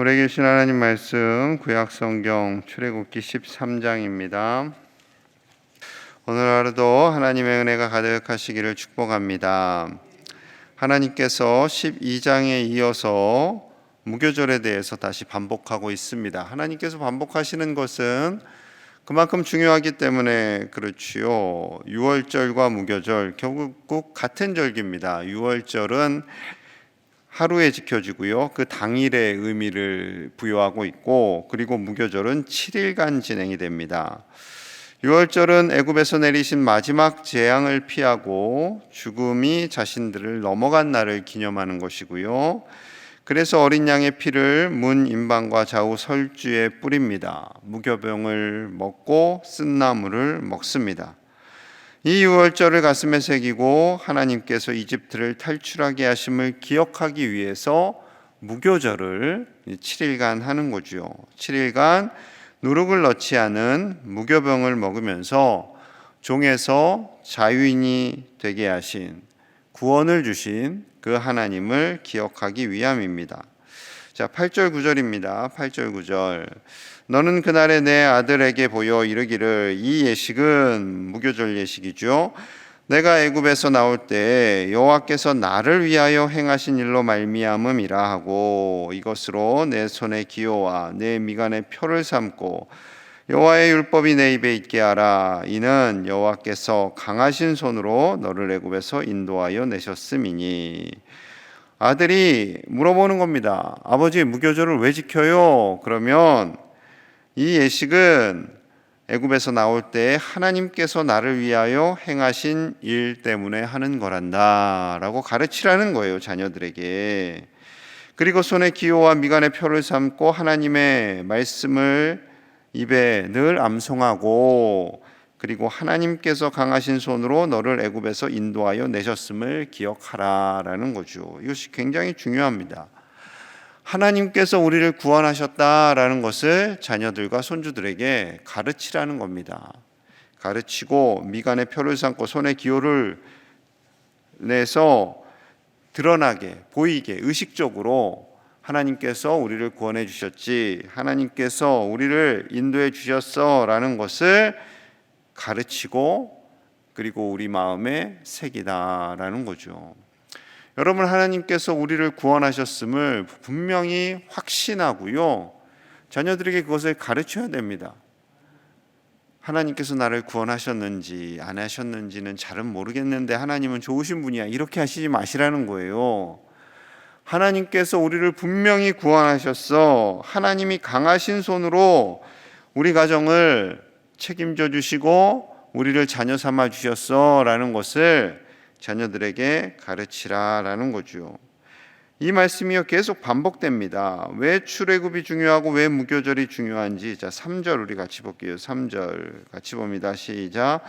오래 계신 하나님 말씀 구약성경 출애굽기 13장입니다. 오늘 하루도 하나님의 은혜가 가득하시기를 축복합니다. 하나님께서 12장에 이어서 무교절에 대해서 다시 반복하고 있습니다. 하나님께서 반복하시는 것은 그만큼 중요하기 때문에 그렇지요. 유월절과 무교절 결국 같은 절기입니다. 유월절은 하루에 지켜지고요. 그 당일의 의미를 부여하고 있고, 그리고 무교절은 7일간 진행이 됩니다. 유월절은 애굽에서 내리신 마지막 재앙을 피하고 죽음이 자신들을 넘어간 날을 기념하는 것이고요. 그래서 어린 양의 피를 문 임방과 좌우 설주에 뿌립니다. 무교병을 먹고 쓴 나무를 먹습니다. 이 유월절을 가슴에 새기고 하나님께서 이집트를 탈출하게 하심을 기억하기 위해서 무교절을 7일간 하는 거죠. 7일간 누룩을 넣지 않은 무교병을 먹으면서 종에서 자유인이 되게 하신, 구원을 주신 그 하나님을 기억하기 위함입니다. 자, 8절 9절입니다. 8절 9절. 너는 그날에 내 아들에게 보여 이르기를, 이 예식은 무교절 예식이죠. 내가 애굽에서 나올 때 여호와께서 나를 위하여 행하신 일로 말미암음이라 하고, 이것으로 내 손의 기호와 내 미간의 표를 삼고 여호와의 율법이 내 입에 있게 하라. 이는 여호와께서 강하신 손으로 너를 애굽에서 인도하여 내셨음이니. 아들이 물어보는 겁니다. 아버지, 무교절을 왜 지켜요? 그러면 이 예식은 애굽에서 나올 때 하나님께서 나를 위하여 행하신 일 때문에 하는 거란다 라고 가르치라는 거예요, 자녀들에게. 그리고 손에 기호와 미간의 표를 삼고 하나님의 말씀을 입에 늘 암송하고, 그리고 하나님께서 강하신 손으로 너를 애굽에서 인도하여 내셨음을 기억하라라는 거죠. 이것이 굉장히 중요합니다. 하나님께서 우리를 구원하셨다라는 것을 자녀들과 손주들에게 가르치라는 겁니다. 가르치고 미간에 표를 삼고 손에 기호를 내서 드러나게, 보이게, 의식적으로 하나님께서 우리를 구원해 주셨지, 하나님께서 우리를 인도해 주셨어라는 것을 가르치고, 그리고 우리 마음에 새기다라는 거죠. 여러분, 하나님께서 우리를 구원하셨음을 분명히 확신하고요, 자녀들에게 그것을 가르쳐야 됩니다. 하나님께서 나를 구원하셨는지 안 하셨는지는 잘은 모르겠는데 하나님은 좋으신 분이야, 이렇게 하시지 마시라는 거예요. 하나님께서 우리를 분명히 구원하셨어. 하나님이 강하신 손으로 우리 가정을 책임져 주시고 우리를 자녀 삼아 주셨어 라는 것을 자녀들에게 가르치라라는 거죠. 이 말씀이요 계속 반복됩니다. 왜 출애굽이 중요하고 왜 무교절이 중요한지. 자, 3절 우리 같이 볼게요. 3절 같이 봅니다. 시작.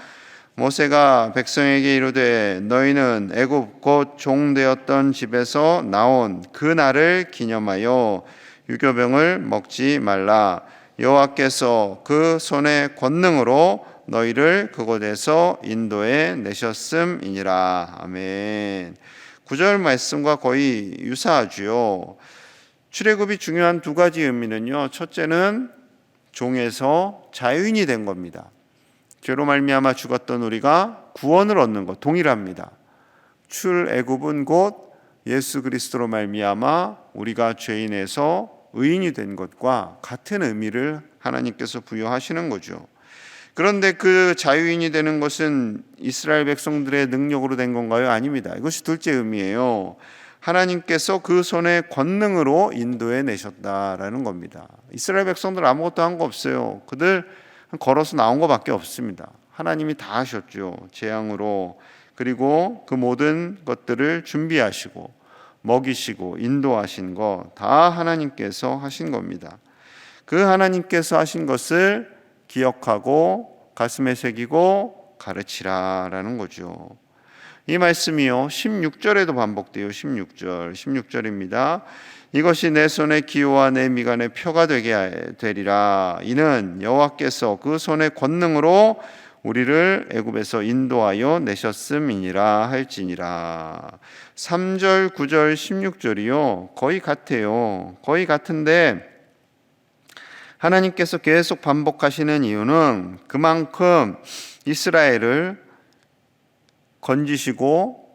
모세가 백성에게 이르되, 너희는 애굽 곧 종되었던 집에서 나온 그 날을 기념하여 유교병을 먹지 말라. 여호와께서 그 손의 권능으로 너희를 그곳에서 인도해 내셨음이니라. 아멘. 9절 말씀과 거의 유사하지요. 출애굽이 중요한 두 가지 의미는요, 첫째는 종에서 자유인이 된 겁니다. 죄로 말미암아 죽었던 우리가 구원을 얻는 것, 동일합니다. 출애굽은 곧 예수 그리스도로 말미암아 우리가 죄인에서 의인이 된 것과 같은 의미를 하나님께서 부여하시는 거죠. 그런데 그 자유인이 되는 것은 이스라엘 백성들의 능력으로 된 건가요? 아닙니다. 이것이 둘째 의미예요. 하나님께서 그 손의 권능으로 인도해 내셨다라는 겁니다. 이스라엘 백성들 아무것도 한 거 없어요. 그들 걸어서 나온 것밖에 없습니다. 하나님이 다 하셨죠. 재앙으로. 그리고 그 모든 것들을 준비하시고 먹이시고 인도하신 거 다 하나님께서 하신 겁니다. 그 하나님께서 하신 것을 기억하고 가슴에 새기고 가르치라라는 거죠. 이 말씀이요 16절에도 반복돼요. 16절입니다. 이것이 내 손의 기호와 내 미간의 표가 되게 되리라. 이는 여호와께서 그 손의 권능으로 우리를 애굽에서 인도하여 내셨음이니라 할지니라. 3절, 9절, 16절이요. 거의 같아요. 거의 같은데 하나님께서 계속 반복하시는 이유는 그만큼 이스라엘을 건지시고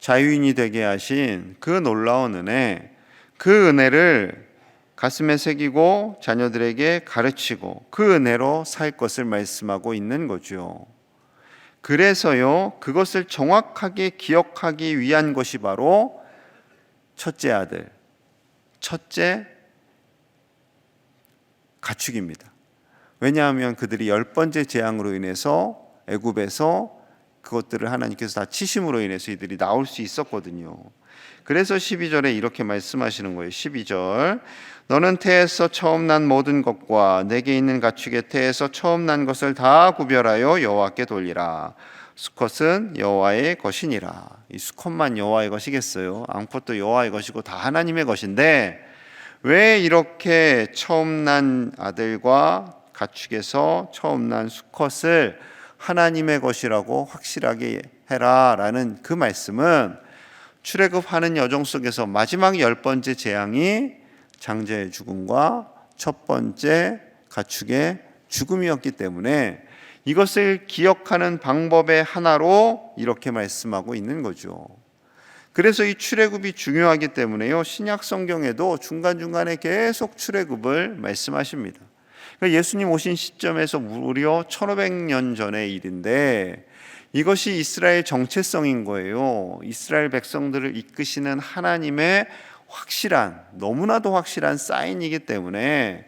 자유인이 되게 하신 그 놀라운 은혜, 그 은혜를 가슴에 새기고 자녀들에게 가르치고 그 은혜로 살 것을 말씀하고 있는 거죠. 그래서요, 그것을 정확하게 기억하기 위한 것이 바로 첫째 아들, 첫째 가축입니다. 왜냐하면 그들이 10번째 재앙으로 인해서 애굽에서 그것들을 하나님께서 다 치심으로 인해서 이들이 나올 수 있었거든요. 그래서 12절에 이렇게 말씀하시는 거예요. 12절, 너는 태에서 처음 난 모든 것과 내게 있는 가축의 태에서 처음 난 것을 다 구별하여 여호와께 돌리라. 수컷은 여호와의 것이니라. 이 수컷만 여호와의 것이겠어요? 암컷도 여호와의 것이고 다 하나님의 것인데 왜 이렇게 처음 난 아들과 가축에서 처음 난 수컷을 하나님의 것이라고 확실하게 해라라는 그 말씀은 출애굽하는 여정 속에서 마지막 10번째 재앙이 장자의 죽음과 첫 번째 가축의 죽음이었기 때문에 이것을 기억하는 방법의 하나로 이렇게 말씀하고 있는 거죠. 그래서 이 출애굽이 중요하기 때문에요, 신약 성경에도 중간중간에 계속 출애굽을 말씀하십니다. 그러니까 예수님 오신 시점에서 무려 1500년 전의 일인데 이것이 이스라엘 정체성인 거예요. 이스라엘 백성들을 이끄시는 하나님의 확실한, 너무나도 확실한 사인이기 때문에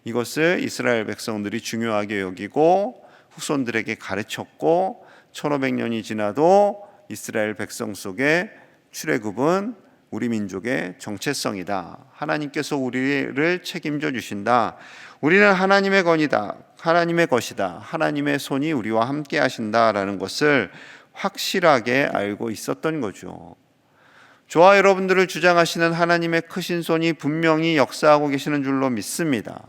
이것을 이스라엘 백성들이 중요하게 여기고 후손들에게 가르쳤고 1500년이 지나도 이스라엘 백성 속에 출애굽은 우리 민족의 정체성이다. 하나님께서 우리를 책임져 주신다. 우리는 하나님의 건이다. 하나님의 것이다. 하나님의 손이 우리와 함께 하신다라는 것을 확실하게 알고 있었던 거죠. 저와 여러분들을 주장하시는 하나님의 크신 손이 분명히 역사하고 계시는 줄로 믿습니다.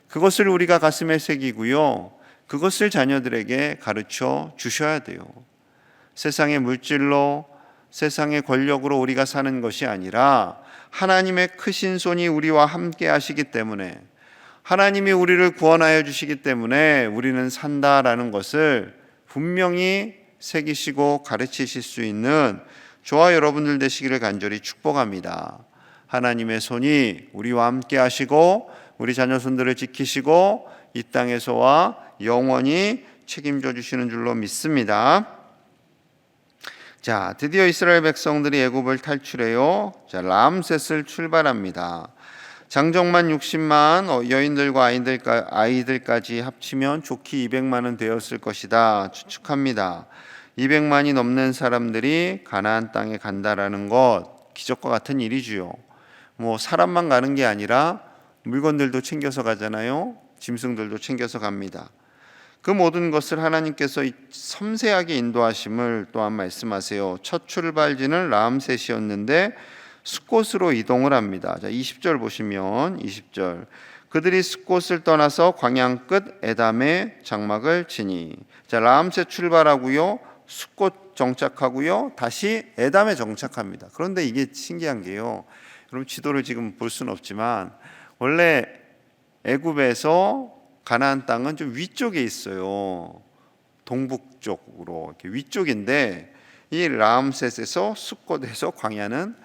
그것을 우리가 가슴에 새기고요, 그것을 자녀들에게 가르쳐 주셔야 돼요. 세상의 물질로, 세상의 권력으로 우리가 사는 것이 아니라 하나님의 크신 손이 우리와 함께 하시기 때문에, 하나님이 우리를 구원하여 주시기 때문에 우리는 산다라는 것을 분명히 새기시고 가르치실 수 있는 저와 여러분들 되시기를 간절히 축복합니다. 하나님의 손이 우리와 함께 하시고 우리 자녀손들을 지키시고 이 땅에서와 영원히 책임져 주시는 줄로 믿습니다. 자, 드디어 이스라엘 백성들이 애굽을 탈출해요. 자, 람셋을 출발합니다. 장정만 60만, 여인들과 아이들까지 합치면 좋기 200만은 되었을 것이다 추측합니다. 200만이 넘는 사람들이 가나안 땅에 간다라는 것, 기적과 같은 일이지요. 뭐 사람만 가는 게 아니라 물건들도 챙겨서 가잖아요. 짐승들도 챙겨서 갑니다. 그 모든 것을 하나님께서 섬세하게 인도하심을 또한 말씀하세요. 첫 출발지는 람셋이었는데 숫곳으로 이동을 합니다. 자, 20절 보시면 20절, 그들이 숫곳을 떠나서 광야 끝 에담에 장막을 치니. 자, 람셋 출발하고요, 숫곳 정착하고요, 다시 에담에 정착합니다. 그런데 이게 신기한 게요, 여러분 지도를 지금 볼 수는 없지만 원래 애굽에서 가나안 땅은 좀 위쪽에 있어요. 동북쪽으로 이렇게 위쪽인데 이 람셋에서 숫곳에서 광야는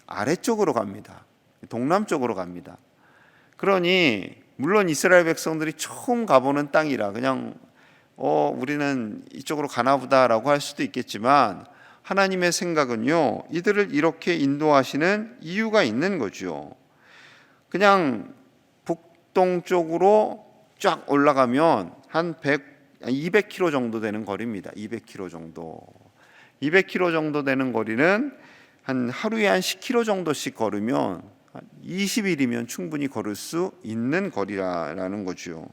아래쪽으로 갑니다. 동남쪽으로 갑니다. 그러니 물론 이스라엘 백성들이 처음 가보는 땅이라 그냥 우리는 이쪽으로 가나보다라고 할 수도 있겠지만 하나님의 생각은요, 이들을 이렇게 인도하시는 이유가 있는 거죠. 그냥 북동쪽으로 쫙 올라가면 한 200km 정도 되는 거리입니다. 200km 정도. 200km 정도 되는 거리는 한 하루에 한 10km 정도씩 걸으면 20일이면 충분히 걸을 수 있는 거리라는 거죠.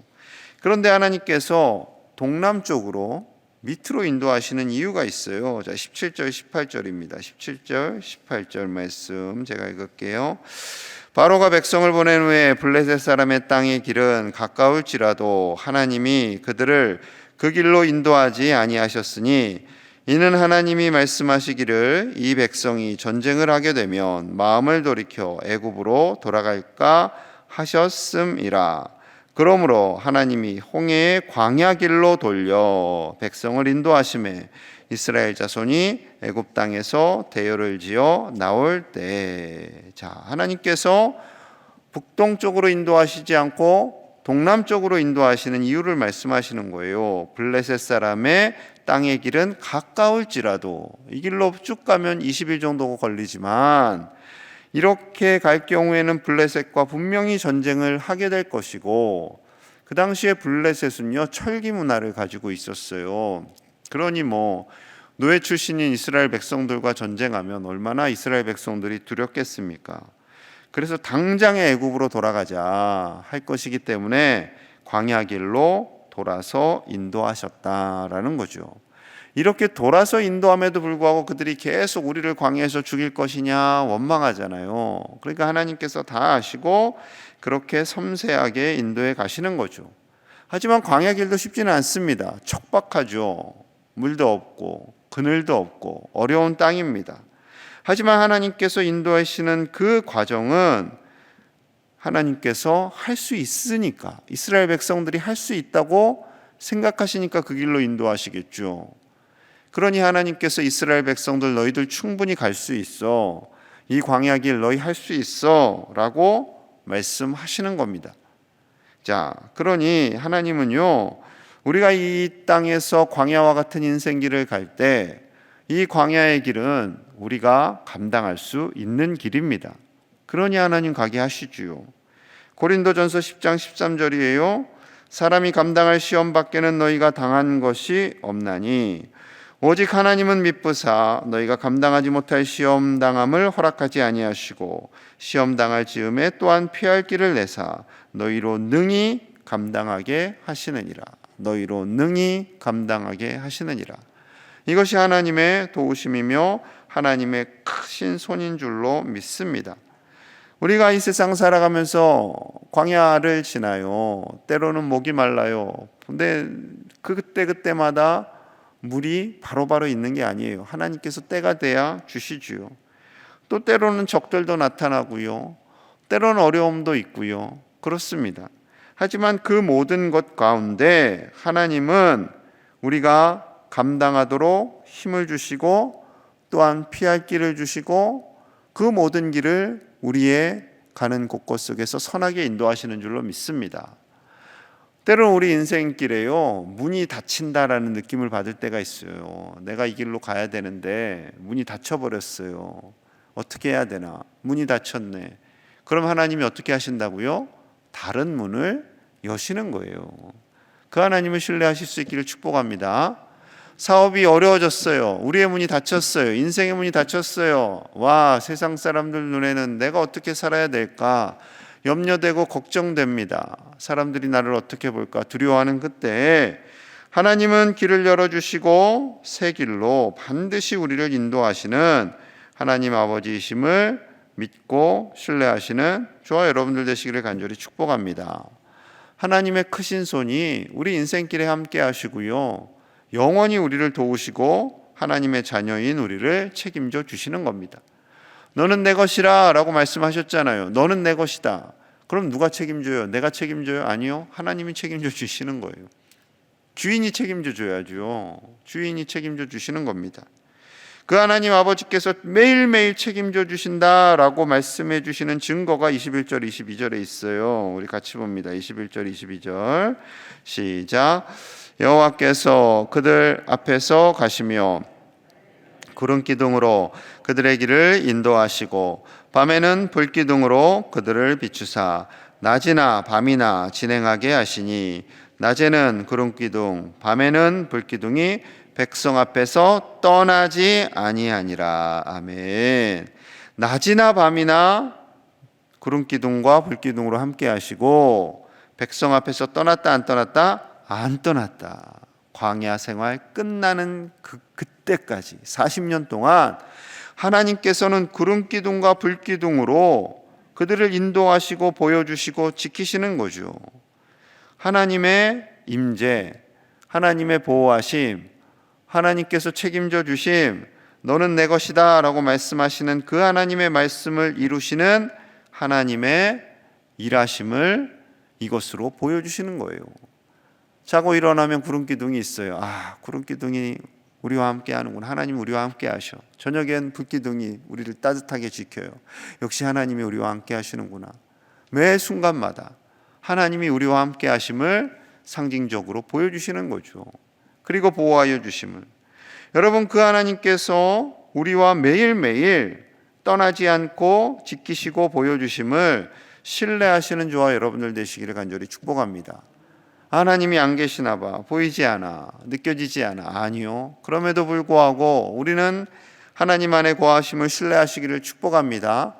그런데 하나님께서 동남쪽으로 밑으로 인도하시는 이유가 있어요. 자, 17절 18절입니다. 17절 18절 말씀 제가 읽을게요. 바로가 백성을 보낸 후에 블레셋 사람의 땅의 길은 가까울지라도 하나님이 그들을 그 그 길로 인도하지 아니하셨으니 이는 하나님이 말씀하시기를 이 백성이 전쟁을 하게 되면 마음을 돌이켜 애굽으로 돌아갈까 하셨음이라. 그러므로 하나님이 홍해의 광야 길로 돌려 백성을 인도하심에 이스라엘 자손이 애굽 땅에서 대열을 지어 나올 때, 자, 하나님께서 북동쪽으로 인도하시지 않고 동남쪽으로 인도하시는 이유를 말씀하시는 거예요. 블레셋 사람의 땅의 길은 가까울지라도 이 길로 쭉 가면 20일 정도 걸리지만 이렇게 갈 경우에는 블레셋과 분명히 전쟁을 하게 될 것이고, 그 당시에 블레셋은요 철기 문화를 가지고 있었어요. 그러니 노예 출신인 이스라엘 백성들과 전쟁하면 얼마나 이스라엘 백성들이 두렵겠습니까? 그래서 당장에 애굽으로 돌아가자 할 것이기 때문에 광야 길로 돌아서 인도하셨다라는 거죠. 이렇게 돌아서 인도함에도 불구하고 그들이 계속 우리를 광야에서 죽일 것이냐 원망하잖아요. 그러니까 하나님께서 다 아시고 그렇게 섬세하게 인도해 가시는 거죠. 하지만 광야 길도 쉽지는 않습니다. 척박하죠. 물도 없고 그늘도 없고 어려운 땅입니다. 하지만 하나님께서 인도하시는 그 과정은 하나님께서 할 수 있으니까, 이스라엘 백성들이 할 수 있다고 생각하시니까 그 길로 인도하시겠죠. 그러니 하나님께서 이스라엘 백성들 너희들 충분히 갈 수 있어, 이 광야 길 너희 할 수 있어 라고 말씀하시는 겁니다. 자, 그러니 하나님은요 우리가 이 땅에서 광야와 같은 인생길을 갈 때 이 광야의 길은 우리가 감당할 수 있는 길입니다. 그러니 하나님 가게 하시지요. 고린도전서 10장 13절이에요. 사람이 감당할 시험 밖에는 너희가 당한 것이 없나니 오직 하나님은 미쁘사 너희가 감당하지 못할 시험 당함을 허락하지 아니하시고 시험 당할 즈음에 또한 피할 길을 내사 너희로 능히 감당하게 하시느니라. 너희로 능히 감당하게 하시느니라. 이것이 하나님의 도우심이며 하나님의 크신 손인 줄로 믿습니다. 우리가 이 세상 살아가면서 광야를 지나요. 때로는 목이 말라요. 근데 그때마다 물이 바로바로 있는 게 아니에요. 하나님께서 때가 돼야 주시지요. 또 때로는 적들도 나타나고요. 때로는 어려움도 있고요. 그렇습니다. 하지만 그 모든 것 가운데 하나님은 우리가 감당하도록 힘을 주시고 또한 피할 길을 주시고 그 모든 길을 우리의 가는 곳곳 속에서 선하게 인도하시는 줄로 믿습니다. 때로는 우리 인생길에요 문이 닫힌다라는 느낌을 받을 때가 있어요. 내가 이 길로 가야 되는데 문이 닫혀버렸어요. 어떻게 해야 되나? 문이 닫혔네. 그럼 하나님이 어떻게 하신다고요? 다른 문을 여시는 거예요. 그 하나님을 신뢰하실 수 있기를 축복합니다. 사업이 어려워졌어요. 우리의 문이 닫혔어요. 인생의 문이 닫혔어요. 와, 세상 사람들 눈에는 내가 어떻게 살아야 될까 염려되고 걱정됩니다. 사람들이 나를 어떻게 볼까 두려워하는 그때 하나님은 길을 열어주시고 새 길로 반드시 우리를 인도하시는 하나님 아버지이심을 믿고 신뢰하시는 저와 여러분들 되시기를 간절히 축복합니다. 하나님의 크신 손이 우리 인생길에 함께 하시고요 영원히 우리를 도우시고 하나님의 자녀인 우리를 책임져 주시는 겁니다. 너는 내 것이라 라고 말씀하셨잖아요. 너는 내 것이다. 그럼 누가 책임져요? 내가 책임져요? 아니요. 하나님이 책임져 주시는 거예요. 주인이 책임져 줘야죠. 주인이 책임져 주시는 겁니다. 그 하나님 아버지께서 매일매일 책임져 주신다라고 말씀해 주시는 증거가 21절 22절에 있어요. 우리 같이 봅니다. 21절 22절 시작. 여호와께서 그들 앞에서 가시며 구름 기둥으로 그들의 길을 인도하시고 밤에는 불 기둥으로 그들을 비추사 낮이나 밤이나 진행하게 하시니 낮에는 구름 기둥 밤에는 불 기둥이 백성 앞에서 떠나지 아니하니라. 아멘. 낮이나 밤이나 구름 기둥과 불 기둥으로 함께 하시고 백성 앞에서 떠났다 안 떠났다? 안 떠났다. 광야 생활 끝나는 그때까지 40년 동안 하나님께서는 구름 기둥과 불 기둥으로 그들을 인도하시고 보여주시고 지키시는 거죠. 하나님의 임재, 하나님의 보호하심, 하나님께서 책임져 주심, 너는 내 것이다 라고 말씀하시는 그 하나님의 말씀을 이루시는 하나님의 일하심을 이것으로 보여주시는 거예요. 자고 일어나면 구름기둥이 있어요. 구름기둥이 우리와 함께 하는구나. 하나님 우리와 함께 하셔. 저녁엔 불기둥이 우리를 따뜻하게 지켜요. 역시 하나님이 우리와 함께 하시는구나. 매 순간마다 하나님이 우리와 함께 하심을 상징적으로 보여주시는 거죠. 그리고 보호하여 주심을. 여러분, 그 하나님께서 우리와 매일매일 떠나지 않고 지키시고 보여주심을 신뢰하시는 저와 여러분들 되시기를 간절히 축복합니다. 하나님이 안 계시나 봐, 보이지 않아, 느껴지지 않아. 아니요. 그럼에도 불구하고 우리는 하나님 안에 거하심을 신뢰하시기를 축복합니다.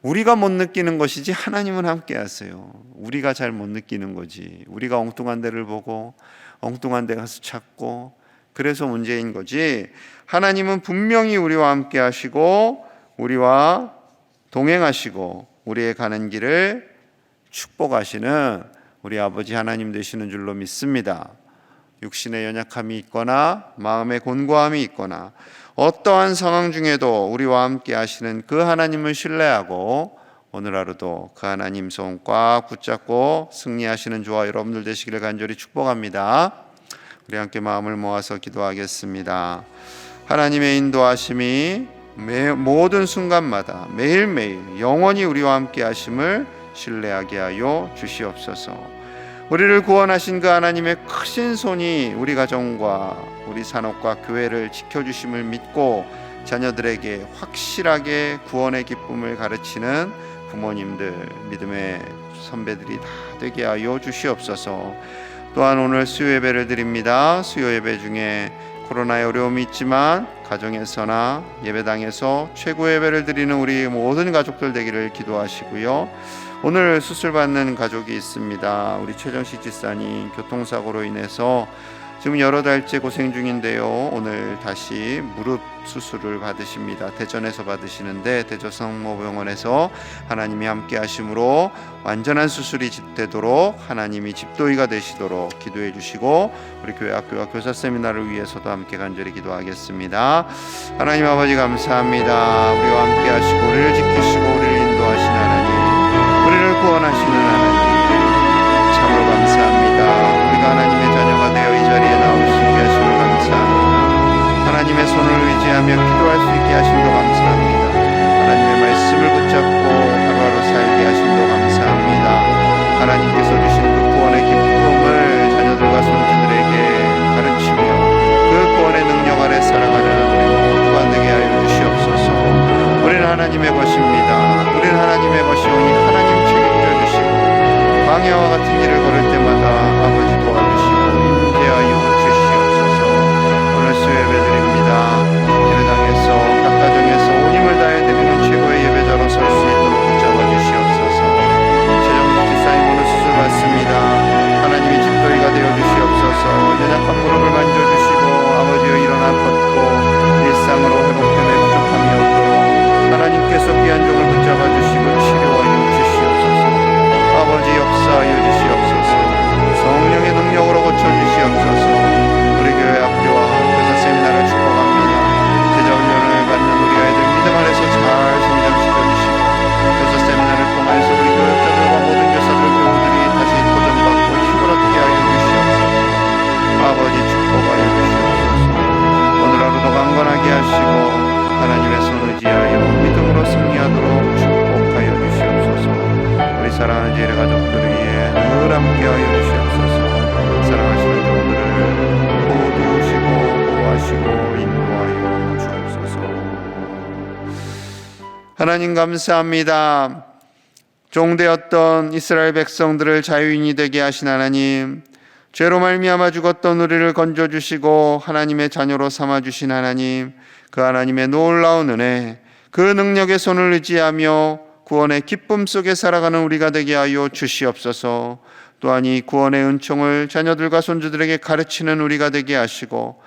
우리가 못 느끼는 것이지 하나님은 함께 하세요. 우리가 잘 못 느끼는 거지. 우리가 엉뚱한 데를 보고 엉뚱한 데 가서 찾고 그래서 문제인 거지. 하나님은 분명히 우리와 함께 하시고 우리와 동행하시고 우리의 가는 길을 축복하시는 우리 아버지 하나님 되시는 줄로 믿습니다. 육신의 연약함이 있거나 마음의 곤고함이 있거나 어떠한 상황 중에도 우리와 함께 하시는 그 하나님을 신뢰하고 오늘 하루도 그 하나님 손 꽉 붙잡고 승리하시는 저와 여러분들 되시기를 간절히 축복합니다. 우리 함께 마음을 모아서 기도하겠습니다. 하나님의 인도하심이 모든 순간마다 매일매일 영원히 우리와 함께 하심을 신뢰하게 하여 주시옵소서. 우리를 구원하신 그 하나님의 크신 손이 우리 가정과 우리 산업과 교회를 지켜주심을 믿고 자녀들에게 확실하게 구원의 기쁨을 가르치는 부모님들, 믿음의 선배들이 다 되게 하여 주시옵소서. 또한 오늘 수요 예배를 드립니다. 수요 예배 중에 코로나의 어려움이 있지만 가정에서나 예배당에서 최고의 예배를 드리는 우리 모든 가족들 되기를 기도하시고요. 오늘 수술받는 가족이 있습니다. 우리 최정식 집사님 교통사고로 인해서 지금 여러 달째 고생 중인데요. 오늘 다시 무릎 수술을 받으십니다. 대전에서 받으시는데 대전성모병원에서 하나님이 함께 하심으로 완전한 수술이 되도록 하나님이 집도의가 되시도록 기도해 주시고 우리 교회 학교와 교사 세미나를 위해서도 함께 간절히 기도하겠습니다. 하나님 아버지 감사합니다. 우리와 함께 하시고 우리를 지키시고 우리를 인도하시는 하나님, 우리를 구원하시는 하나님 참으로 감사합니다. 우리가 하나님의 자녀가 되어 이 자리에 나올 수 있게 하심을 감사합니다. 하나님의 손을 의지하며 기도할 수 있게 하심도 감사합니다. 하나님의 말씀을 붙잡고 하루하루 살게 하심도 감사합니다. 하나님께서 주신 그 구원의 기쁨을 자녀들과 손주들에게 가르치며 그 구원의 능력 아래 살아가는 우리 모두가 되게 하여 주시옵소서. 우리는 하나님의 것입니다. 우리는 하나님의 것이오니 하나님 책임져 주시고 광야와 같은 길을 걸을 때마다 아버지 도와주시고 임재하여 주시옵소서. 오늘 수요 예배드립니다. 예배당에서 각 가정에서 온 힘을 다해 드리는 최고의 예배자로 설 수 있도록 붙잡아 주시옵소서. 최정식 집사님 오늘 수술 받습니다. 하나님이 집도의가 되어 주시옵소서. 연약한 무릎을 만져주시고 아버지여 일어나 걷고 일상으로 회복됨에 부족함이 없도록 하나님께서 귀한 종을 붙잡아 주시고 치료하여 주시옵소서. 아버지 역사하여 주시옵소서. 성령의 능력으로 고쳐주시옵소서. 우리 교회 학교와 교사 세미나를 축복합니다. 제자훈련을 받는 우리 아이들 믿음 안에서 잘 성장시켜 주시고 교사 세미나를 통해서 우리 교육자들과 모든 교사들 교우들이 다시 도전받고 힘을 얻게 하여 주시옵소서. 아버지 축복하여 주시옵소서. 오늘 하루도 강건하게 하시고 하나님의 손을 의지하여 믿음으로 승리하도록 축복하여 주시옵소서. 우리 사랑하는 제일의 가족들 위해 늘 함께하여 주시옵소서. 사랑하시는 종들을 도우시고 보호하시고 인도하여 주옵소서. 하나님 감사합니다. 종되었던 이스라엘 백성들을 자유인이 되게 하신 하나님, 죄로 말미암아 죽었던 우리를 건져주시고 하나님의 자녀로 삼아주신 하나님, 그 하나님의 놀라운 은혜, 그 능력의 손을 의지하며 구원의 기쁨 속에 살아가는 우리가 되게 하여 주시옵소서. 또한 이 구원의 은총을 자녀들과 손주들에게 가르치는 우리가 되게 하시고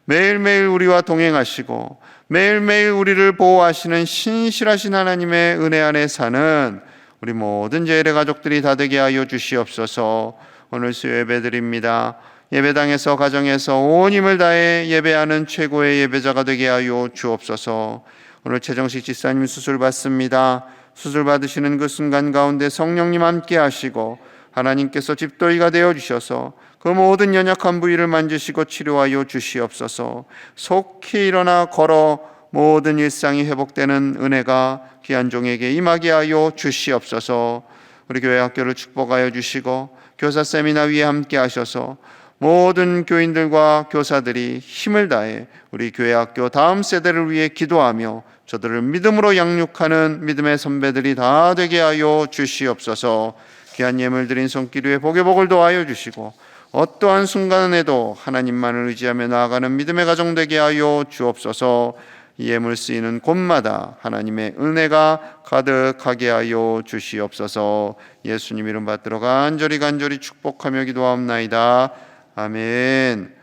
매일매일 우리와 동행하시고 매일매일 우리를 보호하시는 신실하신 하나님의 은혜 안에 사는 우리 모든 제일의 가족들이 다 되게 하여 주시옵소서. 오늘 수요 예배드립니다. 예배당에서 가정에서 온 힘을 다해 예배하는 최고의 예배자가 되게 하여 주옵소서. 오늘 최정식 집사님 수술 받습니다. 수술 받으시는 그 순간 가운데 성령님 함께 하시고 하나님께서 집도이가 되어 주셔서 그 모든 연약한 부위를 만지시고 치료하여 주시옵소서. 속히 일어나 걸어 모든 일상이 회복되는 은혜가 귀한 종에게 임하게 하여 주시옵소서. 우리 교회 학교를 축복하여 주시고 교사 세미나 위에 함께 하셔서 모든 교인들과 교사들이 힘을 다해 우리 교회 학교 다음 세대를 위해 기도하며 저들을 믿음으로 양육하는 믿음의 선배들이 다 되게 하여 주시옵소서. 귀한 예물 드린 손길 위에 복의 복을 더하여 주시고 어떠한 순간에도 하나님만을 의지하며 나아가는 믿음의 가정 되게 하여 주옵소서. 이 예물 쓰이는 곳마다 하나님의 은혜가 가득하게 하여 주시옵소서. 예수님 이름 받들어 간절히 축복하며 기도하옵나이다. 아멘.